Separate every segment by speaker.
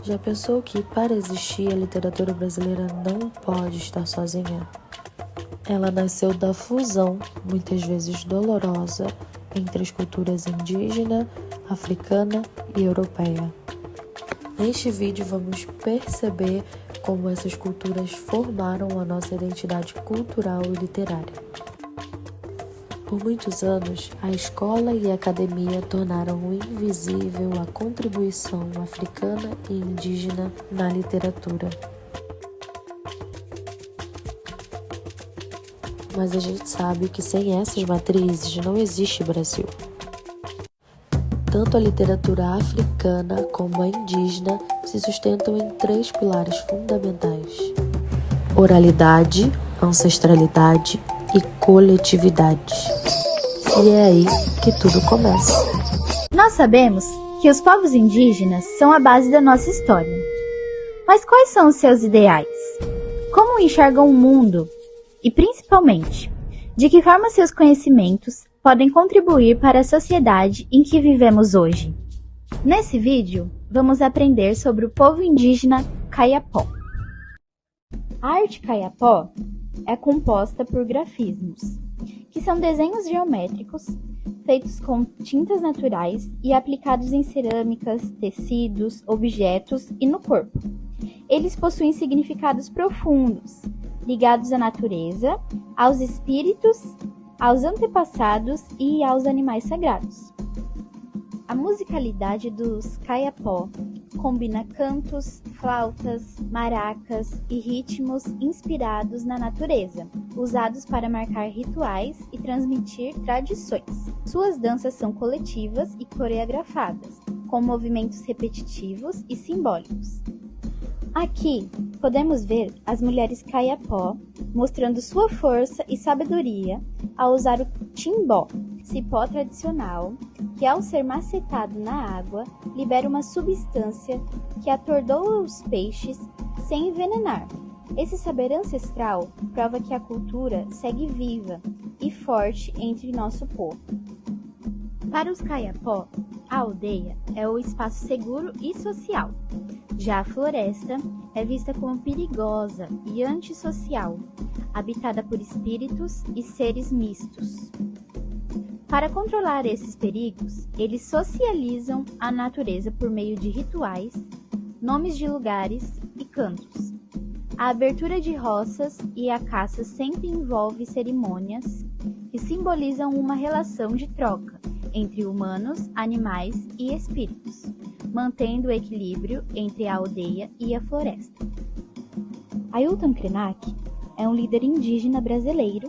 Speaker 1: Já pensou que, para existir, a literatura brasileira não pode estar sozinha? Ela nasceu da fusão, muitas vezes dolorosa, entre as culturas indígena, africana e europeia. Neste vídeo vamos perceber como essas culturas formaram a nossa identidade cultural e literária. Por muitos anos, a escola e a academia tornaram invisível a contribuição africana e indígena na literatura. Mas a gente sabe que sem essas matrizes não existe Brasil. Tanto a literatura africana como a indígena se sustentam em 3 pilares fundamentais: oralidade, ancestralidade e coletividade. E é aí que tudo começa.
Speaker 2: Nós sabemos que os povos indígenas são a base da nossa história. Mas quais são os seus ideais? Como enxergam o mundo? E, principalmente, de que forma seus conhecimentos podem contribuir para a sociedade em que vivemos hoje? Nesse vídeo, vamos aprender sobre o povo indígena Kayapó. A arte Kayapó é composta por grafismos, que são desenhos geométricos feitos com tintas naturais e aplicados em cerâmicas, tecidos, objetos e no corpo. Eles possuem significados profundos, ligados à natureza, aos espíritos, aos antepassados e aos animais sagrados. A musicalidade dos Kayapó combina cantos, flautas, maracas e ritmos inspirados na natureza, usados para marcar rituais e transmitir tradições. Suas danças são coletivas e coreografadas, com movimentos repetitivos e simbólicos. Aqui podemos ver as mulheres Kayapó mostrando sua força e sabedoria ao usar o timbó, cipó tradicional, que ao ser macetado na água, libera uma substância que atordoa os peixes sem envenenar. Esse saber ancestral prova que a cultura segue viva e forte entre nosso povo. Para os Kayapó, a aldeia é o espaço seguro e social. Já a floresta é vista como perigosa e antissocial, habitada por espíritos e seres mistos. Para controlar esses perigos, eles socializam a natureza por meio de rituais, nomes de lugares e cantos. A abertura de roças e a caça sempre envolve cerimônias que simbolizam uma relação de troca entre humanos, animais e espíritos, mantendo o equilíbrio entre a aldeia e a floresta. Ailton Krenak é um líder indígena brasileiro,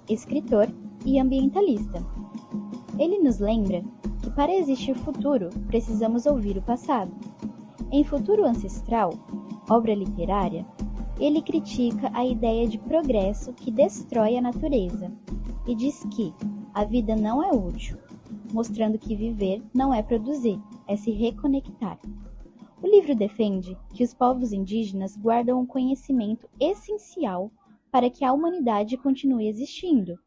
Speaker 2: escritor e ambientalista. Ele nos lembra que para existir futuro, precisamos ouvir o passado. Em Futuro Ancestral, obra literária, ele critica a ideia de progresso que destrói a natureza e diz que a vida não é útil, mostrando que viver não é produzir, é se reconectar. O livro defende que os povos indígenas guardam um conhecimento essencial para que a humanidade continue existindo: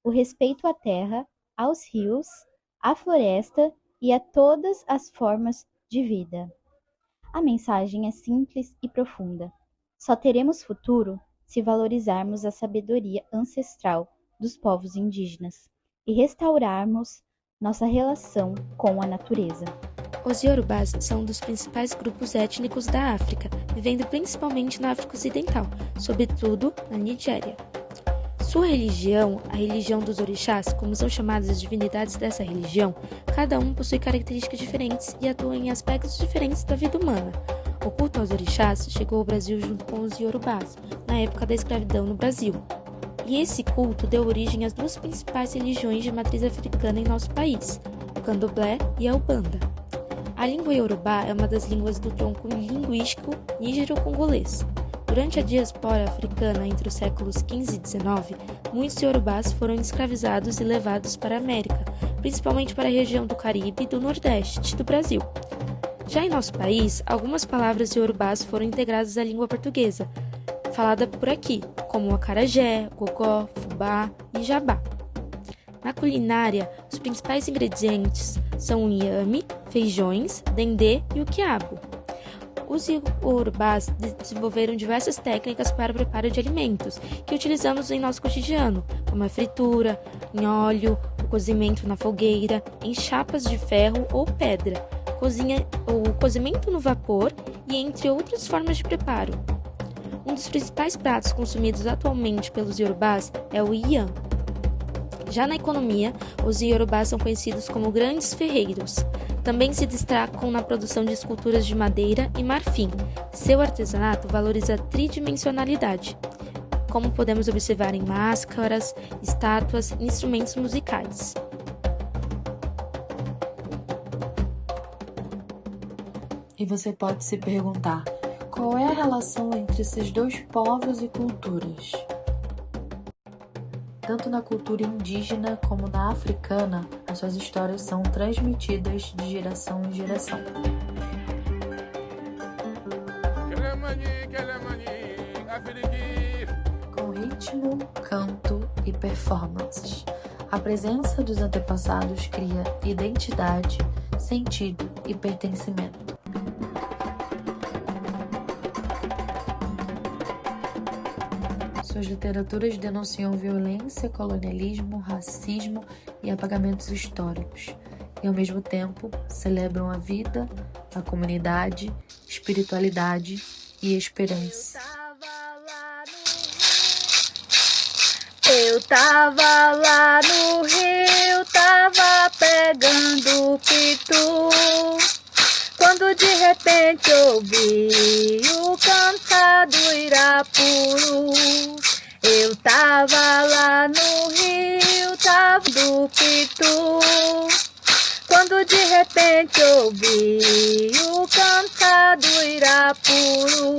Speaker 2: o respeito à terra, aos rios, à floresta e a todas as formas de vida. A mensagem é simples e profunda. Só teremos futuro se valorizarmos a sabedoria ancestral dos povos indígenas e restaurarmos nossa relação com a natureza.
Speaker 3: Os Yorubás são um dos principais grupos étnicos da África, vivendo principalmente na África Ocidental, sobretudo na Nigéria. Sua religião, a religião dos orixás, como são chamadas as divindades dessa religião, cada um possui características diferentes e atua em aspectos diferentes da vida humana. O culto aos orixás chegou ao Brasil junto com os Yorubás, na época da escravidão no Brasil. E esse culto deu origem às 2 principais religiões de matriz africana em nosso país, o Candomblé e a Ubanda. A língua Yorubá é uma das línguas do tronco linguístico nígero-congolês. Durante a diáspora africana entre os séculos XV e XIX, muitos Yorubás foram escravizados e levados para a América, principalmente para a região do Caribe e do Nordeste do Brasil. Já em nosso país, algumas palavras Yorubás foram integradas à língua portuguesa, falada por aqui, como acarajé, gogó, fubá e jabá. Na culinária, os principais ingredientes são o inhame, feijões, dendê e o quiabo. Os iorubás desenvolveram diversas técnicas para o preparo de alimentos que utilizamos em nosso cotidiano, como a fritura, em óleo, o cozimento na fogueira, em chapas de ferro ou pedra, o cozimento no vapor e entre outras formas de preparo. Um dos principais pratos consumidos atualmente pelos iorubás é o iyan. Já na economia, os iorubás são conhecidos como grandes ferreiros. Também se destacam na produção de esculturas de madeira e marfim. Seu artesanato valoriza a tridimensionalidade, como podemos observar em máscaras, estátuas e instrumentos musicais.
Speaker 1: E você pode se perguntar, qual é a relação entre esses dois povos e culturas? Tanto na cultura indígena como na africana, as suas histórias são transmitidas de geração em geração. Com ritmo, canto e performances, a presença dos antepassados cria identidade, sentido e pertencimento. Suas literaturas denunciam violência, colonialismo, racismo e apagamentos históricos, e ao mesmo tempo celebram a vida, a comunidade, espiritualidade e esperança.
Speaker 4: Eu tava lá no rio, tava pegando pitu, quando de repente ouvi o cantar do Irapuru. Eu tava lá no rio, tava do pitu, quando de repente ouvi o cantar do Irapuru.